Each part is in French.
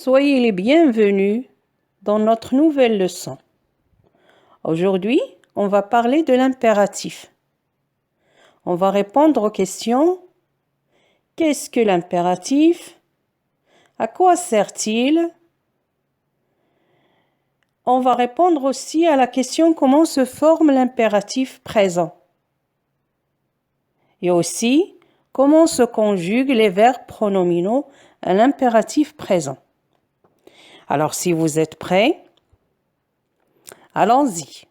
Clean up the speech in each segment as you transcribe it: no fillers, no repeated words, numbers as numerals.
Soyez les bienvenus dans notre nouvelle leçon. Aujourd'hui, on va parler de l'impératif. On va répondre aux questions: qu'est-ce que l'impératif? À quoi sert-il? On va répondre aussi à la question: comment se forme l'impératif présent? Et aussi, comment se conjuguent les verbes pronominaux à l'impératif présent? Alors, si vous êtes prêts, allons-y.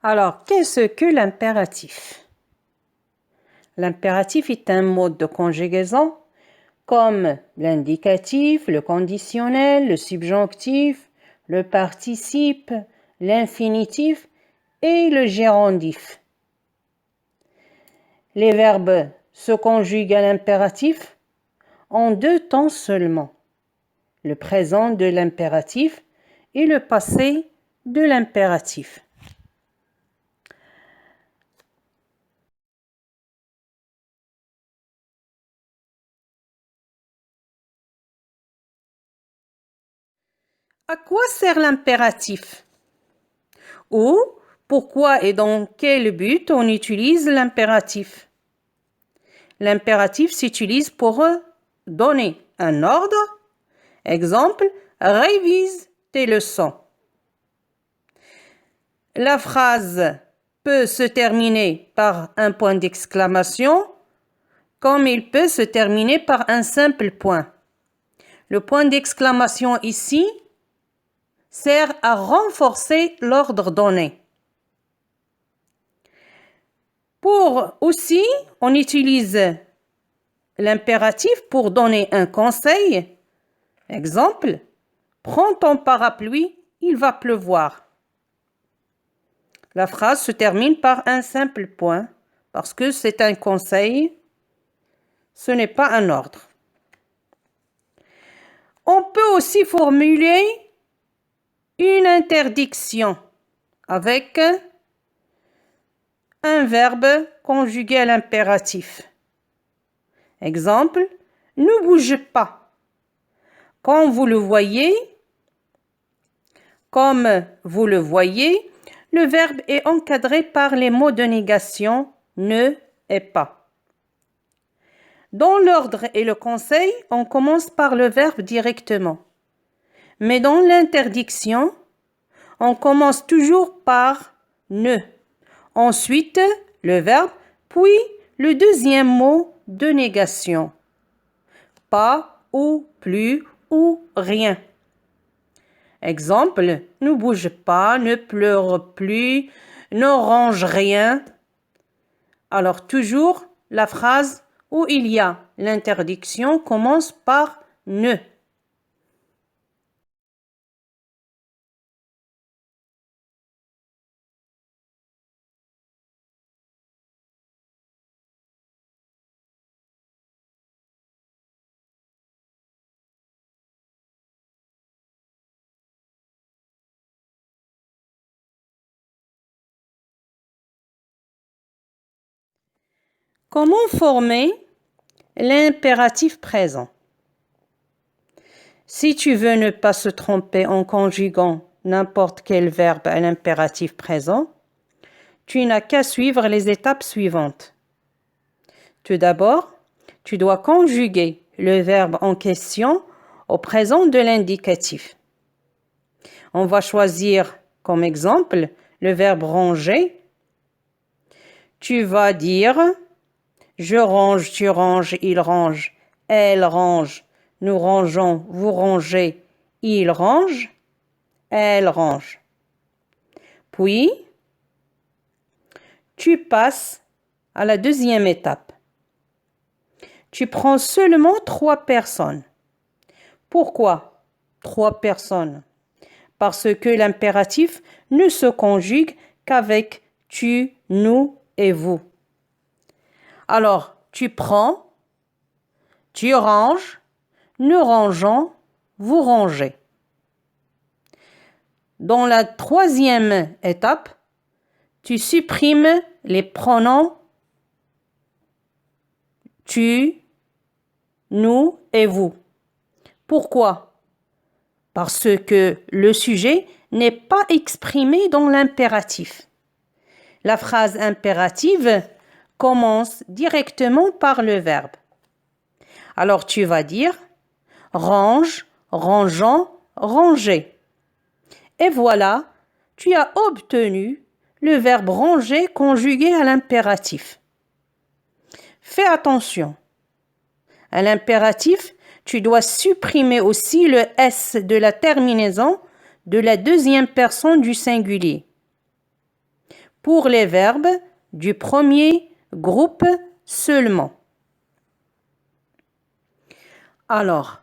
Alors, qu'est-ce que l'impératif? L'impératif est un mode de conjugaison comme l'indicatif, le conditionnel, le subjonctif, le participe, l'infinitif et le gérondif. Les verbes se conjuguent à l'impératif en deux temps seulement: le présent de l'impératif et le passé de l'impératif. À quoi sert l'impératif? Ou pourquoi et dans quel but on utilise l'impératif? L'impératif s'utilise pour donner un ordre. Exemple, révise tes leçons. La phrase peut se terminer par un point d'exclamation, comme il peut se terminer par un simple point. Le point d'exclamation ici sert à renforcer l'ordre donné. Pour aussi, on utilise l'impératif pour donner un conseil. Exemple, prends ton parapluie, il va pleuvoir. La phrase se termine par un simple point parce que c'est un conseil, ce n'est pas un ordre. On peut aussi formuler une interdiction avec un verbe conjugué à l'impératif. Exemple, ne bouge pas. Comme vous le voyez, le verbe est encadré par les mots de négation ne et pas. Dans l'ordre et le conseil, on commence par le verbe directement. Mais dans l'interdiction, on commence toujours par ne. Ensuite, le verbe, puis le deuxième mot de négation. Pas ou plus ou rien. Exemple, ne bouge pas, ne pleure plus, ne range rien. Alors toujours, la phrase où il y a l'interdiction commence par ne. Comment former l'impératif présent? Si tu veux ne pas se tromper en conjuguant n'importe quel verbe à l'impératif présent, tu n'as qu'à suivre les étapes suivantes. Tout d'abord, tu dois conjuguer le verbe en question au présent de l'indicatif. On va choisir comme exemple le verbe ranger. Tu vas dire je range, tu ranges, il range, elle range, nous rangeons, vous rangez, il range, elle range. Puis, tu passes à la deuxième étape. Tu prends seulement 3 personnes. Pourquoi 3 personnes? Parce que l'impératif ne se conjugue qu'avec tu, nous et vous. Alors, tu prends, tu ranges, nous rangeons, vous rangez. Dans la troisième étape, tu supprimes les pronoms tu, nous et vous. Pourquoi? Parce que le sujet n'est pas exprimé dans l'impératif. La phrase impérative commence directement par le verbe. Alors tu vas dire range, rangeant, ranger. Et voilà, tu as obtenu le verbe ranger conjugué à l'impératif. Fais attention. À l'impératif, tu dois supprimer aussi le S de la terminaison de la deuxième personne du singulier. Pour les verbes du premier groupe seulement. Alors,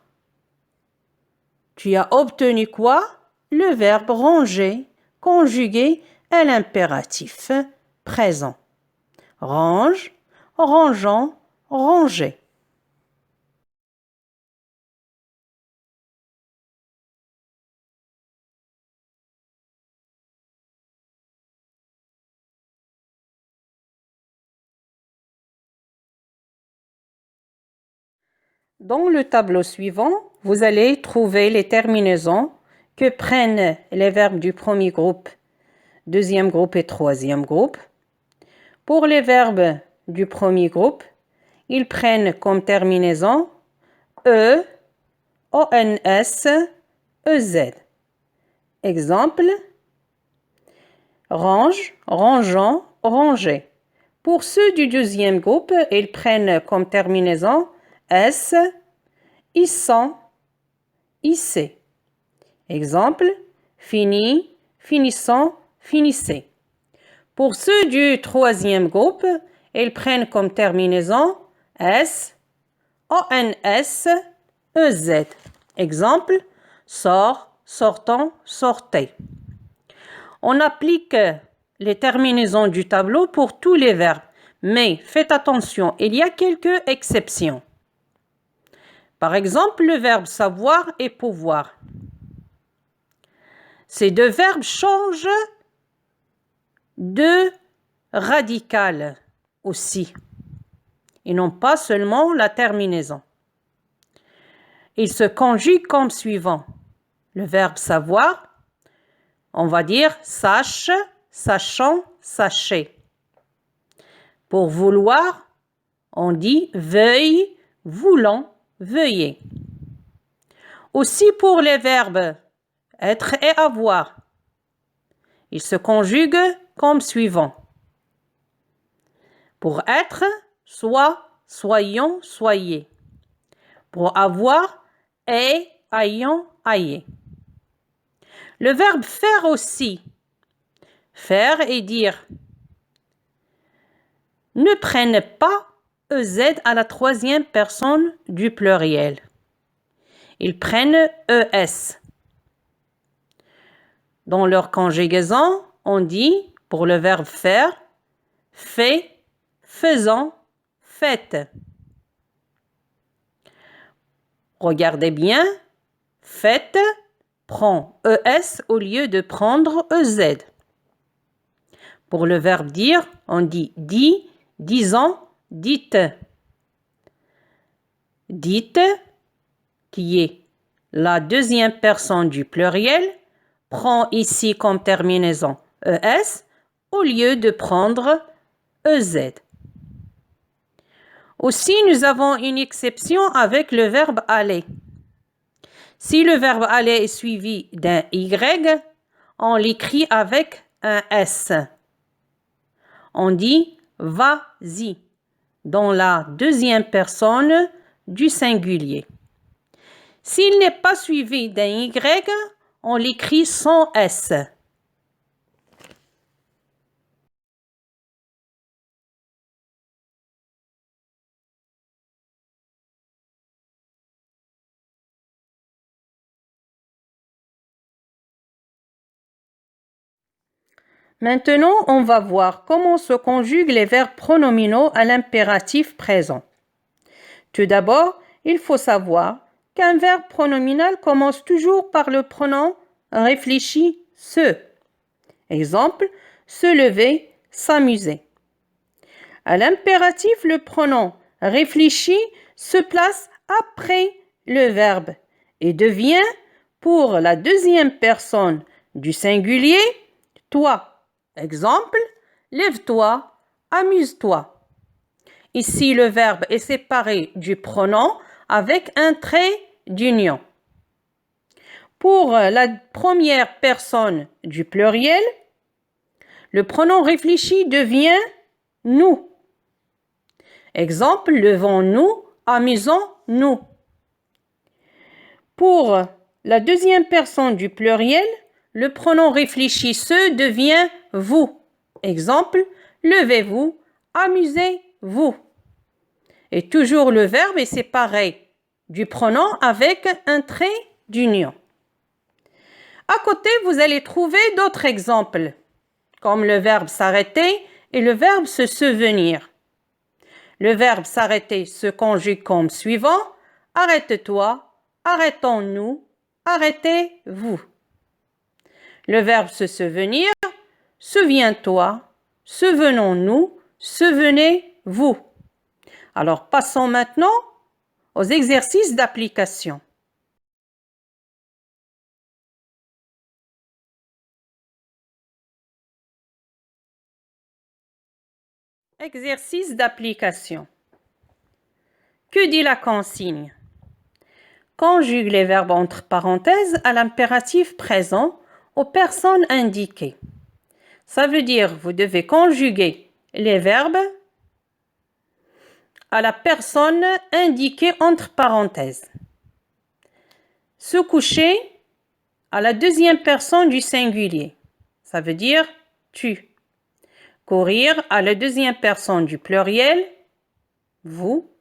tu as obtenu quoi? Le verbe ranger conjugué à l'impératif présent. Range, rangeant, ranger. Dans le tableau suivant, vous allez trouver les terminaisons que prennent les verbes du premier groupe, deuxième groupe et troisième groupe. Pour les verbes du premier groupe, ils prennent comme terminaison E, ONS, EZ. Exemple, range, rangeant, ranger. Pour ceux du deuxième groupe, ils prennent comme terminaison S, issant, hisser. Exemple, fini, finissant, finissez. Pour ceux du troisième groupe, ils prennent comme terminaison S, ONS, EZ. Exemple, sort, sortant, sortez. On applique les terminaisons du tableau pour tous les verbes, mais faites attention, il y a quelques exceptions. Par exemple, le verbe savoir et pouvoir. Ces deux verbes changent de radical aussi. Ils n'ont pas seulement la terminaison. Ils se conjuguent comme suivant. Le verbe savoir, on va dire sache, sachant, sachez. Pour vouloir, on dit veuille, voulant, veuillez. Aussi pour les verbes être et avoir, ils se conjuguent comme suivant. Pour être, soit, soyons, soyez. Pour avoir, est, ayons, ayez. Le verbe faire aussi. Faire et dire ne prennent pas EZ à la troisième personne du pluriel. Ils prennent ES. Dans leur conjugaison, on dit pour le verbe faire, fait, faisant, faites. Regardez bien, faites prend ES au lieu de prendre EZ. Pour le verbe dire, on dit dit, disant, dites. Dites, qui est la deuxième personne du pluriel, prend ici comme terminaison ES au lieu de prendre EZ. Aussi, nous avons une exception avec le verbe aller. Si le verbe aller est suivi d'un Y, on l'écrit avec un S. On dit vas-y dans la deuxième personne du singulier. S'il n'est pas suivi d'un Y, on l'écrit sans S. Maintenant, on va voir comment se conjuguent les verbes pronominaux à l'impératif présent. Tout d'abord, il faut savoir qu'un verbe pronominal commence toujours par le pronom réfléchi se. Exemple, se lever, s'amuser. À l'impératif, le pronom réfléchi se place après le verbe et devient, pour la deuxième personne du singulier, toi. Exemple, lève-toi, amuse-toi. Ici, le verbe est séparé du pronom avec un trait d'union. Pour la première personne du pluriel, le pronom réfléchi devient nous. Exemple, levons-nous, amusons-nous. Pour la deuxième personne du pluriel, le pronom réfléchi se devient vous. Exemple, levez-vous, amusez-vous. Et toujours le verbe est séparé du pronom avec un trait d'union. À côté, vous allez trouver d'autres exemples, comme le verbe s'arrêter et le verbe se souvenir. Le verbe s'arrêter se conjugue comme suivant: arrête-toi, arrêtons-nous, arrêtez-vous. Le verbe se souvenir: souviens-toi, souvenons-nous, souvenez-vous. Alors passons maintenant aux exercices d'application. Exercice d'application. Que dit la consigne? Conjugue les verbes entre parenthèses à l'impératif présent aux personnes indiquées. Ça veut dire vous devez conjuguer les verbes à la personne indiquée entre parenthèses. Se coucher à la deuxième personne du singulier. Ça veut dire tu. Courir à la deuxième personne du pluriel, vous.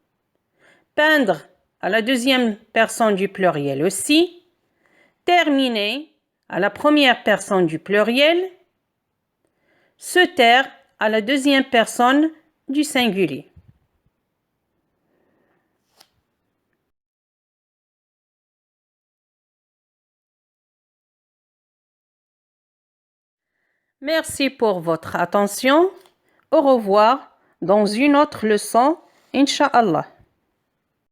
Peindre à la deuxième personne du pluriel aussi. Terminer à la première personne du pluriel. Se taire à la deuxième personne du singulier. Merci pour votre attention. Au revoir dans une autre leçon, Inch'Allah.